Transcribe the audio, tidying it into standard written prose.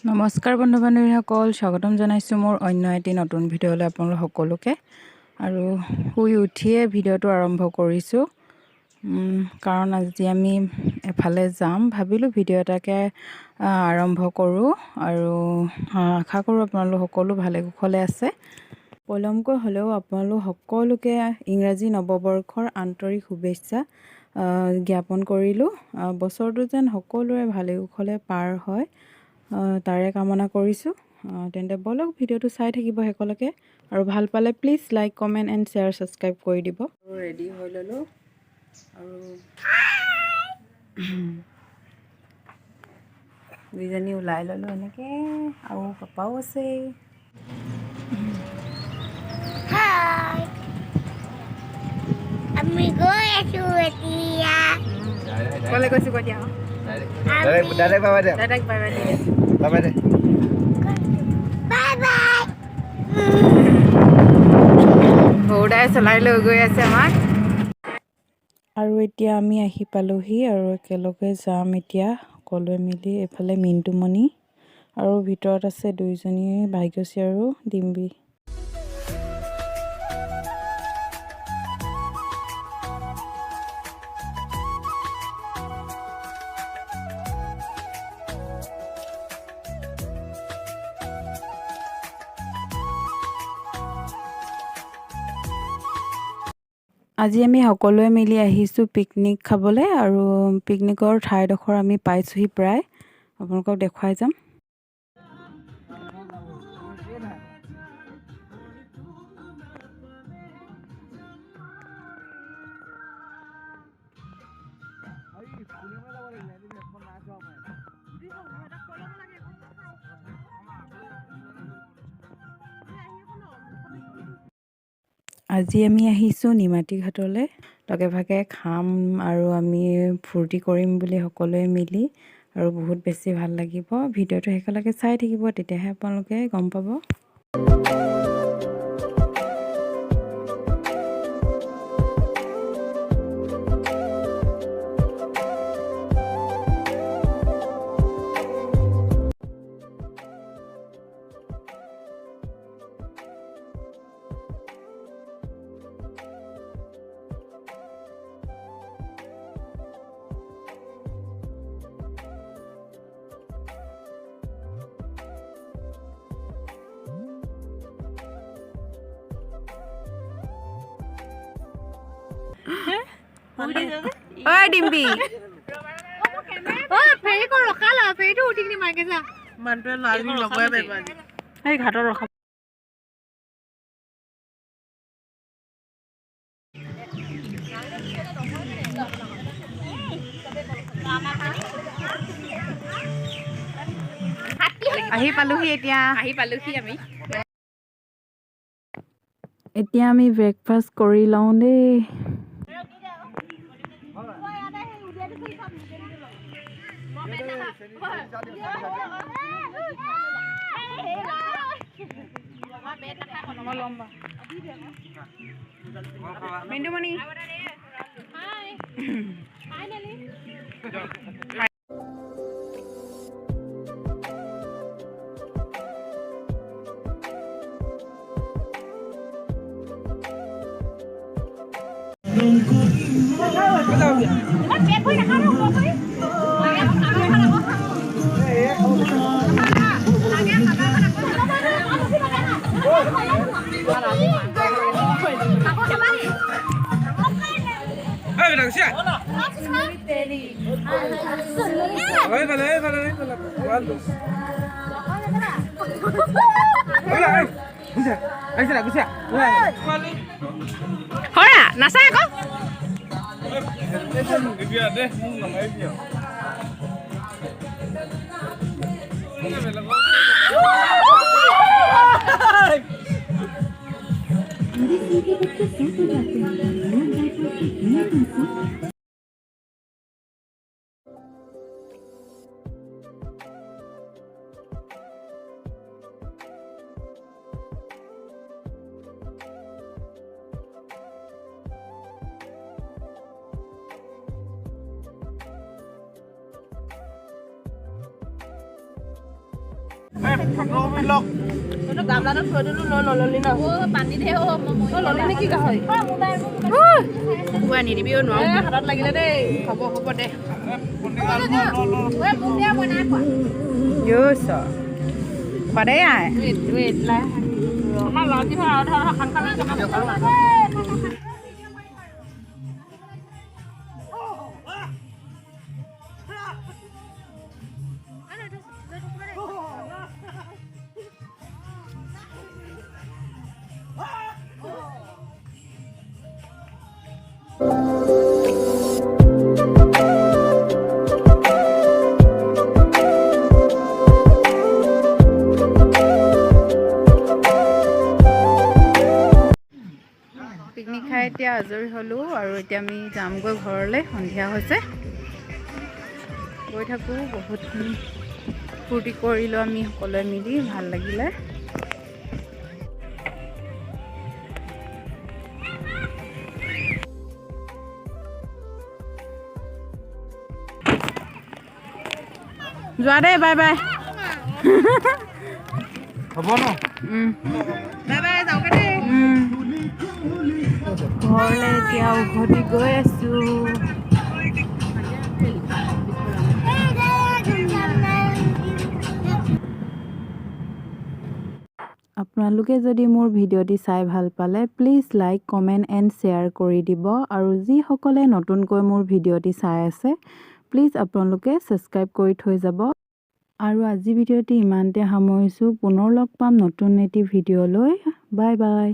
নমস্কাৰ বন্ধু বান্ধৱীসকল, স্বাগতম জনাইছোঁ মোৰ অন্য এটি নতুন ভিডিঅ'লৈ আপোনালোক সকলোকে। আৰু শুই উঠিয়ে ভিডিঅ'টো আৰম্ভ কৰিছোঁ, কাৰণ আজি আমি এফালে যাম। ভাবিলোঁ ভিডিঅ' এটাকে আৰম্ভ কৰোঁ আৰু আশা কৰোঁ আপোনালোক সকলো ভালে কুশলে আছে। পলমকৈ হ'লেও আপোনালোক সকলোকে ইংৰাজী নৱবৰ্ষৰ আন্তৰিক শুভেচ্ছা জ্ঞাপন কৰিলোঁ। বছৰটো যেন সকলোৰে ভালে কুশলে পাৰ হয় তাৰে কামনা কৰিছোঁ। তেন্তে বলক ভিডিঅ'টো চাই থাকিব শেষলৈকে, আৰু ভাল পালে please like comment and share subscribe কৰি দিব। ৰেডি হৈ ল'লোঁ আৰু দুইজনী ওলাই ল'লোঁ এনেকৈ, আৰু পাপাও আছে। আমি গৈ আছোঁ এতিয়া। ক'লৈ গৈছোঁ কৈ দিয়া। ডাইৰেক্ট বাই বাই দে। ডাইৰেক্ট বাই বাই দিয়ে। বাই বাই দে। Bye bye. গৌদাই চলাই লৈ গৈ আছে আমাক। আৰু এতিয়া আমি আহি পালোহি আৰু একেলগে যাম এতিয়া সকলোৱে মিলি এইফালে মিণ্টুমণি, আৰু ভিতৰত আছে দুইজনী ভাগ্যশ্ৰী আৰু ডিম্বী। আজি আমি সকলোৱে মিলি আহিছোঁ পিকনিক খাবলৈ, আৰু পিকনিকৰ ঠাইডোখৰ আমি পাইছোঁহি প্ৰায়, আপোনালোকক দেখুৱাই যাম। আজি আমি আহিছোঁ নিমাতী ঘাটলৈ, লগে ভাগে খাম আৰু আমি ফূৰ্তি কৰিম বুলি সকলোৱে মিলি, আৰু বহুত বেছি ভাল লাগিব। ভিডিঅ'টো শেষলৈকে চাই থাকিব, তেতিয়াহে আপোনালোকে গম পাব। ঐ ডিম্বী, ফেৰীখন ৰখা ল, ফেৰীটো উঠি কিনি মাকে যা। মানুহটোৱে ল'ৰাজনী ল'বই পাৰিব আজি। এই ঘাটত ৰখা। আহি পালোহি আমি। এতিয়া আমি ব্ৰেকফাষ্ট কৰি লওঁ দেই। মিণ্টুমণি হৰা নাচাই আকৌ। তইতো গামলাটো থৈ দিলো নললি ন পানীতহে তই ললি নেকি গাহৰি কুকুৰা নিদিবি নোৱাৰো হাতত লাগিলে দেই হ'ব দে Yo sợ. Vào đấy à? আমাৰ ল'ৰা কি হয় আৰু খান খান পিকনিক খাই এতিয়া আজৰি হ'লোঁ আৰু এতিয়া আমি যামগৈ ঘৰলৈ সন্ধিয়া হৈছে গৈ থাকোঁ বহুত ফূৰ্তি কৰিলোঁ আমি সকলোৱে মিলি ভাল লাগিলে যোৱা দেই বাই বাই হ'ব ন বাই বাই যাওঁগে দেই ঘৰলৈ এতিয়া উভতি গৈ আছোঁ আপোনালোকে যদি মোৰ ভিডিঅ'টি চাই ভাল পালে please like comment and share কৰি দিব আৰু যিসকলে নতুনকৈ মোৰ ভিডিঅ'টি চাই আছে প্লিজ আপোনালোকে ছাবস্ক্ৰাইব কৰি থৈ যাব আৰু আজি ভিডিঅ'টি ইমানতে সামৰিছোঁ পুনৰ লগ পাম নতুন এটি ভিডিঅ'লৈ বাই বাই